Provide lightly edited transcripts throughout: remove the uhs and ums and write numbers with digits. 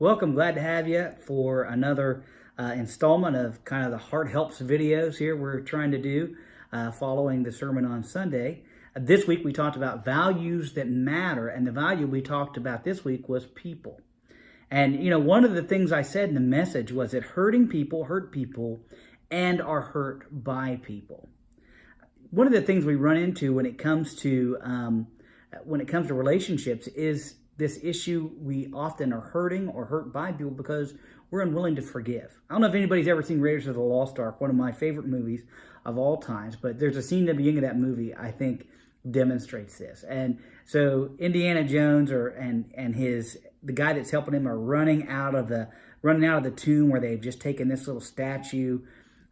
Welcome. Glad to have you for another installment of kind of the Heart Helps videos here we're trying to do following the sermon on Sunday. This week we talked about values that matter, and the value we talked about this week was people. And, one of the things I said in the message was that hurting people hurt people and are hurt by people. One of the things we run into when it comes to relationships is this issue. We often are hurting or hurt by people because we're unwilling to forgive. I don't know if anybody's ever seen Raiders of the Lost Ark, one of my favorite movies of all times, but there's a scene at the beginning of that movie I think demonstrates this. And so Indiana Jones the guy that's helping him are running out of the tomb where they've just taken this little statue,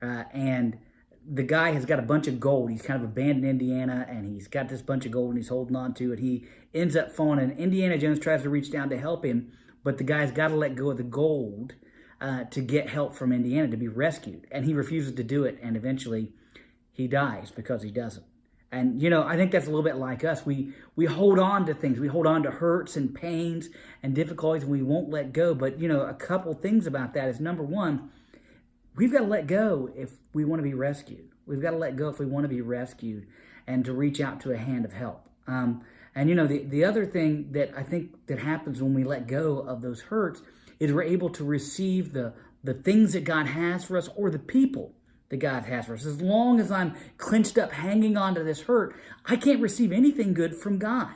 and the guy has got a bunch of gold. He's kind of abandoned Indiana, and he's got this bunch of gold, and he's holding on to it. He ends up falling, and Indiana Jones tries to reach down to help him, but the guy's got to let go of the gold to get help from Indiana, to be rescued. And he refuses to do it, and eventually he dies because he doesn't. And, I think that's a little bit like us. We hold on to things. We hold on to hurts and pains and difficulties, and we won't let go. But, a couple things about that is, number one, we've got to let go if we want to be rescued. We've got to let go if we want to be rescued and to reach out to a hand of help. The other thing that I think that happens when we let go of those hurts is we're able to receive the things that God has for us, or the people that God has for us. As long as I'm clenched up, hanging on to this hurt, I can't receive anything good from God.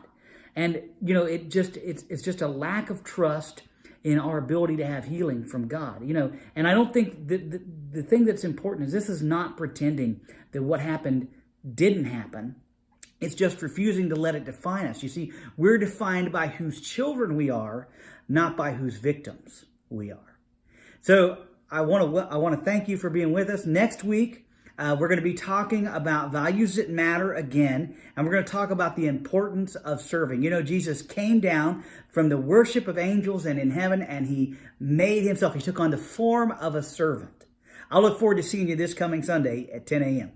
And, it's just a lack of trust in our ability to have healing from God, and I don't think the thing that's important is this is not pretending that what happened didn't happen. It's just refusing to let it define us. You see, we're defined by whose children we are, not by whose victims we are. So I want to thank you for being with us. Next week, we're going to be talking about values that matter again, and we're going to talk about the importance of serving. Jesus came down from the worship of angels and in heaven, and he took on the form of a servant. I look forward to seeing you this coming Sunday at 10 a.m.